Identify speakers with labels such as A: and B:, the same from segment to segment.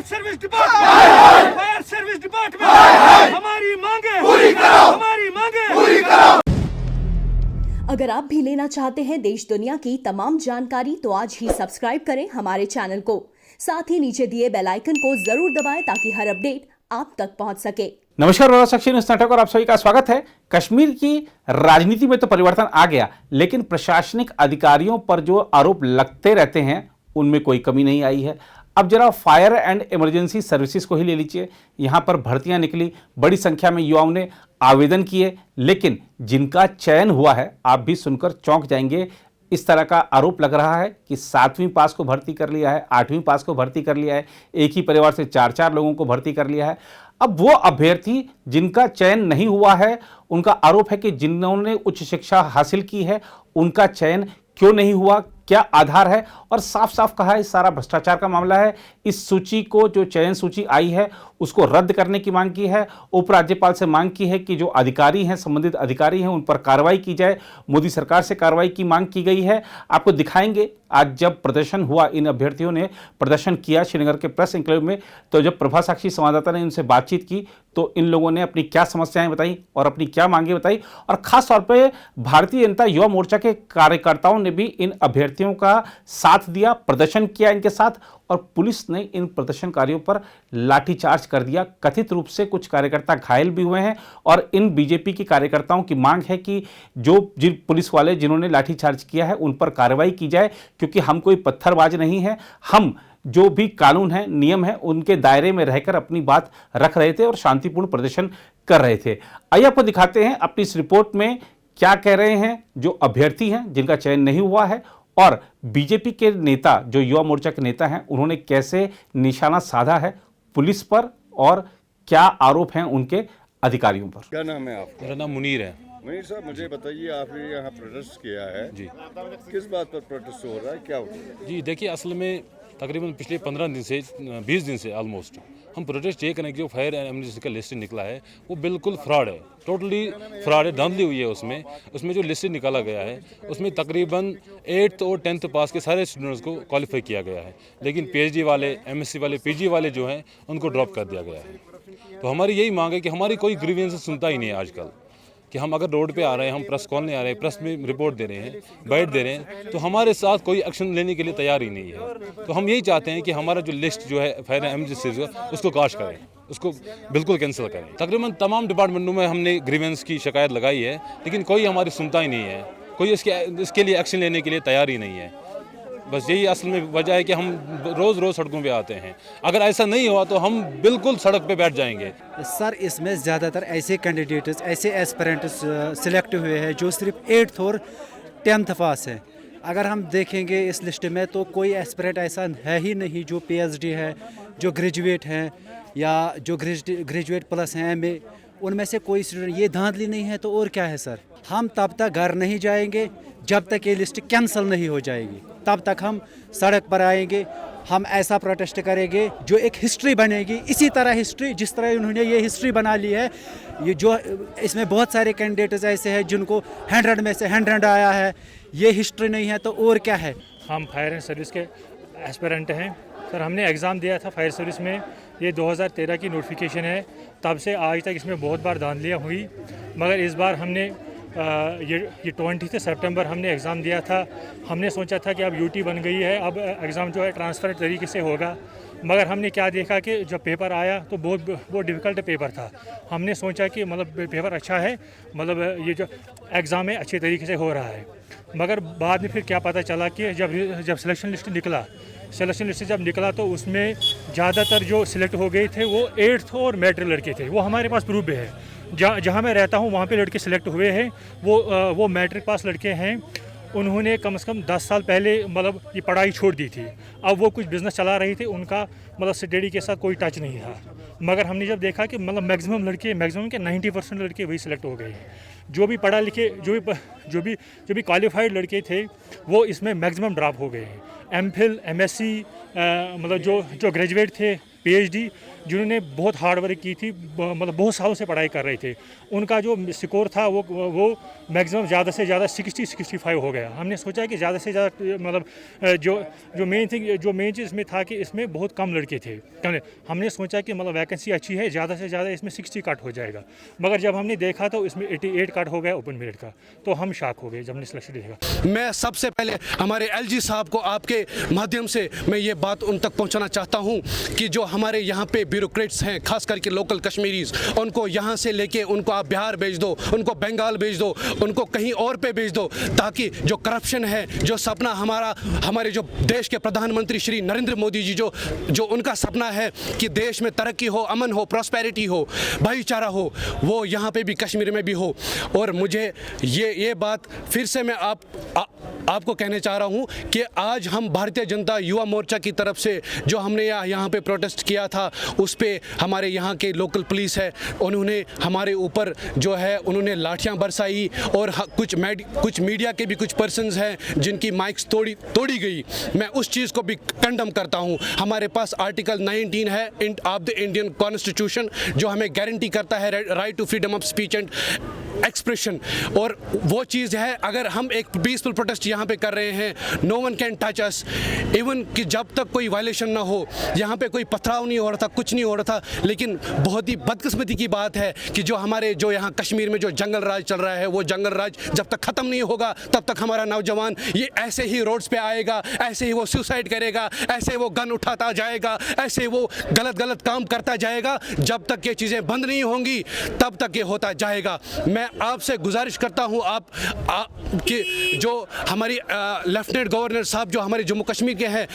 A: Service department, fire service department, हमारी मांगे पूरी करो, हमारी मांगे पूरी करो।
B: अगर आप भी लेना चाहते हैं देश दुनिया की तमाम जानकारी तो आज ही सब्सक्राइब करें हमारे चैनल को। साथ ही नीचे दिए बेल आइकन को जरूर दबाएं ताकि हर अपडेट आप तक पहुंच सके।
C: नमस्कार, साक्षी न्यूज़ नाटक और आप सभी का स्वागत है। कश्मीर की राजनीति में तो परिवर्तन आ गया, लेकिन प्रशासनिक अधिकारियों पर जो आरोप लगते रहते हैं उनमें कोई कमी नहीं आई है। अब जरा फायर एंड इमरजेंसी सर्विसेज को ही ले लीजिए। यहाँ पर भर्तियां निकली, बड़ी संख्या में युवाओं ने आवेदन किए, लेकिन जिनका चयन हुआ है आप भी सुनकर चौंक जाएंगे। इस तरह का आरोप लग रहा है कि 7वीं पास को भर्ती कर लिया है, 8वीं पास को भर्ती कर लिया है, एक ही परिवार से 4-4 लोगों को भर्ती कर लिया है। अब वो अभ्यर्थी जिनका चयन नहीं हुआ है, उनका आरोप है कि जिन्होंने उच्च शिक्षा हासिल की है उनका चयन क्यों नहीं हुआ, क्या आधार है, और साफ साफ कहा है सारा भ्रष्टाचार का मामला है। इस सूची को, जो चयन सूची आई है उसको रद्द करने की मांग की है। उपराज्यपाल से मांग की है कि जो अधिकारी हैं, संबंधित अधिकारी हैं, उन पर कार्रवाई की जाए। मोदी सरकार से कार्रवाई की मांग की गई है। आपको दिखाएंगे आज जब प्रदर्शन हुआ, इन अभ्यर्थियों ने प्रदर्शन किया श्रीनगर के प्रेस एन्क्लेव में, तो जब प्रभा साक्षी संवाददाता ने उनसे बातचीत की तो इन लोगों ने अपनी क्या समस्याएं बताई और अपनी क्या मांगे बताई। और खास तौर पर भारतीय जनता युवा मोर्चा के कार्यकर्ताओं ने भी इन अभ्यर्थियों का साथ दिया, प्रदर्शन किया इनके साथ, और पुलिस ने इन प्रदर्शनकारियों पर लाठीचार्ज कर दिया। कथित रूप से कुछ कार्यकर्ता घायल भी हुए हैं और इन बीजेपी के कार्यकर्ताओं की मांग है कि जिन पुलिस वाले जिन्होंने लाठीचार्ज किया है उन पर कार्रवाई की जाए, क्योंकि हम कोई पत्थरबाज नहीं है। हम जो भी कानून है, नियम है, उनके दायरे में रहकर अपनी बात रख रहे थे और शांतिपूर्ण प्रदर्शन कर रहे थे। आइए आपको दिखाते हैं अपनी इस रिपोर्ट में क्या कह रहे हैं जो अभ्यर्थी हैं जिनका चयन नहीं हुआ है, और बीजेपी के नेता, जो युवा मोर्चा के नेता हैं, उन्होंने कैसे निशाना साधा है पुलिस पर और क्या आरोप हैं उनके अधिकारियों पर।
D: क्या नाम है आपका?
E: मेरा नाम मुनीर है।
D: मुनीर साहब, मुझे बताइए, आपने यहाँ प्रोटेस्ट किया है
E: जी।
D: किस बात पर प्रोटेस्ट हो रहा है, क्या हो रहा है?
E: जी देखिए, असल में तकरीबन पिछले 15 दिन से 20 दिन से ऑलमोस्ट हम प्रोटेस्ट ये करें कि जो फायर एंड इमरजेंसी का लिस्ट निकला है वो बिल्कुल फ्रॉड है, टोटली फ्रॉड है, धांधली हुई है। उसमें जो लिस्ट निकाला गया है उसमें तकरीबन 8th और 10th पास के सारे स्टूडेंट्स को क्वालिफाई किया गया है, लेकिन PhD वाले, MSc वाले, PG वाले जो हैं उनको ड्रॉप कर दिया गया है। तो हमारी यही मांग है कि हमारी कोई ग्रीवेंस सुनता ही नहीं है आजकल, कि हम अगर रोड पे आ रहे हैं, हम प्रेस कॉल नहीं आ रहे हैं, प्रेस में रिपोर्ट दे रहे हैं, बाइट दे रहे हैं, तो हमारे साथ कोई एक्शन लेने के लिए तैयार ही नहीं है। तो हम यही चाहते हैं कि हमारा जो लिस्ट जो है फायर एंड इमरजेंसी का, उसको काश करें, उसको बिल्कुल कैंसिल करें। तकरीबन तमाम डिपार्टमेंटों में हमने ग्रीवेंस की शिकायत लगाई है, लेकिन कोई हमारी सुनता ही नहीं है, कोई इसके लिए एक्शन लेने के लिए तैयार ही नहीं है। बस यही असल में वजह है कि हम रोज़ सड़कों पे आते हैं। अगर ऐसा नहीं हुआ तो हम बिल्कुल सड़क पे बैठ जाएंगे।
F: सर, इसमें ज़्यादातर ऐसे कैंडिडेट्स, ऐसे एस्पिरेंट्स सिलेक्ट हुए हैं जो सिर्फ 8th और 10th पास है। अगर हम देखेंगे इस लिस्ट में तो कोई एस्पिरेंट ऐसा है ही नहीं जो PhD है, जो ग्रेजुएट हैं या जो ग्रेजुएट प्लस हैं MA, उनमें से कोई स्टूडेंट। ये धांधली नहीं है तो और क्या है सर? हम तब तक घर नहीं जाएंगे जब तक ये लिस्ट कैंसिल नहीं हो जाएगी, तब तक हम सड़क पर आएंगे। हम ऐसा प्रोटेस्ट करेंगे जो एक हिस्ट्री बनेगी, इसी तरह हिस्ट्री जिस तरह उन्होंने ये हिस्ट्री बना ली है। ये जो इसमें बहुत सारे कैंडिडेट्स ऐसे हैं जिनको 100 में से 100 आया है, ये हिस्ट्री नहीं है तो और क्या है?
G: हम फायर एंड सर्विस के एस्पिरेंट हैं सर। हमने एग्ज़ाम दिया था फायर सर्विस में, ये 2013 की नोटिफिकेशन है। तब से आज तक इसमें बहुत बार धांधलियाँ हुई, मगर इस बार हमने ये 20 सितंबर हमने एग्ज़ाम दिया था। हमने सोचा था कि अब UT बन गई है, अब एग्ज़ाम जो है ट्रांसफ़र तरीके से होगा, मगर हमने क्या देखा कि जब पेपर आया तो बहुत डिफ़िकल्ट पेपर था। हमने सोचा कि मतलब पेपर अच्छा है, मतलब ये जो एग्ज़ाम है अच्छे तरीके से हो रहा है, मगर बाद में फिर क्या पता चला कि जब सिलेक्शन लिस्ट जब निकला तो उसमें ज़्यादातर जो सिलेक्ट हो गए थे वो 8th और मैट्रिक लड़के थे। वो हमारे पास प्रूफ भी है, जहाँ मैं रहता हूँ वहाँ पे लड़के सिलेक्ट हुए हैं। वो मैट्रिक पास लड़के हैं। उन्होंने कम से कम 10 साल पहले मतलब ये पढ़ाई छोड़ दी थी। अब वो कुछ बिज़नेस चला रही थी, उनका मतलब स्टडी के साथ कोई टच नहीं था। मगर हमने जब देखा कि मतलब मैक्सिमम के 90% लड़के वही सिलेक्ट हो गए हैं। जो भी पढ़ा लिखे, जो भी क्वालिफाइड लड़के थे वो इसमें मैक्सिमम ड्रॉप हो गए हैं। MPhil, MSc मतलब जो ग्रेजुएट थे PhD जिन्होंने बहुत हार्ड वर्क की थी, मतलब बहुत सालों से पढ़ाई कर रहे थे, उनका जो स्कोर था वो मैक्सिमम ज़्यादा से ज़्यादा 60-65 हो गया। हमने सोचा कि ज़्यादा से ज़्यादा मतलब जो मेन चीज़ इसमें था कि इसमें बहुत कम लड़के थे। हमने सोचा कि मतलब वैकेंसी अच्छी है, ज़्यादा से ज़्यादा इसमें 60 कट हो जाएगा, मगर जब हमने देखा तो इसमें 88 कट हो गया ओपन मेरिट का, तो हम शॉक हो गए जब हमने सिलेक्शन देखा।
H: मैं सबसे पहले हमारे LG साहब को आपके माध्यम से मैं ये बात उन तक पहुंचाना चाहता हूं कि जो हमारे यहाँ पे ब्यूरोक्रेट्स हैं, खास करके लोकल कश्मीरीज, उनको यहाँ से लेके उनको आप बिहार भेज दो, उनको बंगाल भेज दो, उनको कहीं और पे भेज दो, ताकि जो करप्शन है, जो सपना हमारे जो देश के प्रधानमंत्री श्री नरेंद्र मोदी जी जो उनका सपना है कि देश में तरक्की हो, अमन हो, प्रॉस्पेरिटी हो, भाईचारा हो, वो यहाँ पे भी कश्मीर में भी हो। और मुझे ये बात फिर से मैं आपको कहना चाह रहा हूँ कि आज हम भारतीय जनता युवा मोर्चा की तरफ से जो हमने यहाँ पे प्रोटेस्ट किया था, उस पे हमारे यहाँ के लोकल पुलिस है, उन्होंने हमारे ऊपर जो है उन्होंने लाठियाँ बरसाई, और कुछ मीडिया के भी कुछ पर्सन्स हैं जिनकी माइक्स तोड़ी गई। मैं उस चीज़ को भी कंडम करता हूँ। हमारे पास आर्टिकल 19 है ऑफ द इंडियन कॉन्स्टिट्यूशन जो हमें गारंटी करता है right to freedom of speech and expression, और वो चीज़ है अगर हम एक पीसफुल प्रोटेस्ट यहाँ पे कर रहे हैं, no one can touch us, even कि जब तक कोई वायलेशन ना हो, यहाँ पे कोई पथराव नहीं हो रहा था, कुछ नहीं हो रहा था। लेकिन बहुत ही बदकिस्मती की बात है कि जो यहाँ कश्मीर में जो जंगल राज चल रहा है, वो जंगल राज जब तक ख़त्म नहीं होगा तब तक हमारा नौजवान ये ऐसे ही रोड्स पे आएगा, ऐसे ही वो सुसाइड करेगा, ऐसे वो गन उठाता जाएगा, ऐसे वो गलत काम करता जाएगा। जब तक ये चीज़ें बंद नहीं होंगी तब तक ये होता जाएगा। मैं आपसे गुजारिश करता हूँ कि जो हमारी लेफ्टिनेंट गवर्नर साहब जो हमारे जम्मू कश्मीर के हैं,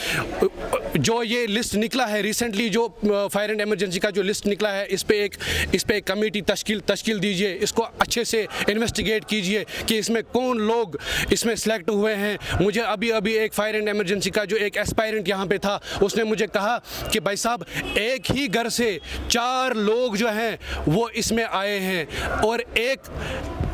H: जो ये लिस्ट निकला है रिसेंटली, जो फायर एंड इमरजेंसी का जो लिस्ट निकला है, इस पे एक कमेटी तश्कील दीजिए, इसको अच्छे से इन्वेस्टिगेट कीजिए कि इसमें कौन लोग इसमें सेलेक्ट हुए हैं। मुझे अभी एक फायर एंड इमरजेंसी का जो एक एस्पायरेंट यहाँ पे था, उसने मुझे कहा कि भाई साहब एक ही घर से 4 लोग जो हैं वो इसमें आए हैं, और एक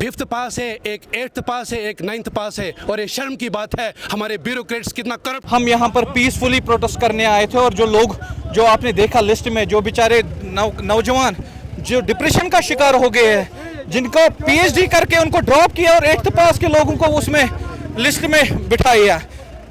H: 5th पास है, एक 8th पास है, एक 9th पास है, और ये शर्म की बात है हमारे ब्यूरोक्रेट्स कितना करप्ट।
I: हम यहाँ पर पीसफुली प्रोटेस्ट करने आए थे, और जो लोग जो आपने देखा लिस्ट में, जो बेचारे नौजवान जो डिप्रेशन का शिकार हो गए हैं, जिनको PhD करके उनको ड्रॉप किया और 8th पास के लोगों को उसमें लिस्ट में बिठाया,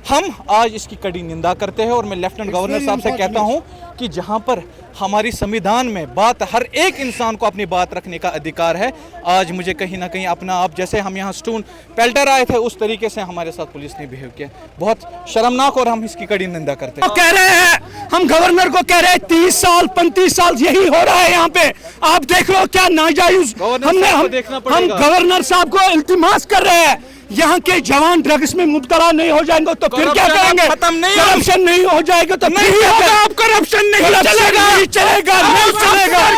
I: हम आज इसकी कड़ी निंदा करते हैं। और मैं लेफ्टिनेंट गवर्नर साहब से कहता हूं कि जहां पर हमारी संविधान में बात, हर एक इंसान को अपनी बात रखने का अधिकार है, आज मुझे कहीं ना कहीं अपना आप, जैसे हम यहाँ स्टून पेल्टर आए थे उस तरीके से हमारे साथ पुलिस ने बिहेव किया, बहुत शर्मनाक, और हम इसकी कड़ी निंदा करते हैं।
A: कह रहे हैं, हम गवर्नर को कह रहे हैं 30 साल 35 साल यही हो रहा है यहाँ पे, आप देख लो क्या नाजायज। हम गवर्नर साहब को इल्तिमास कर रहे हैं, यहाँ के जवान ड्रग्स में मुब्तला नहीं हो जाएंगे तो फिर क्या करेंगे? करप्शन नहीं हो जाएगा तो फिर क्या? करप्शन नहीं चलेगा, नहीं चलेगा।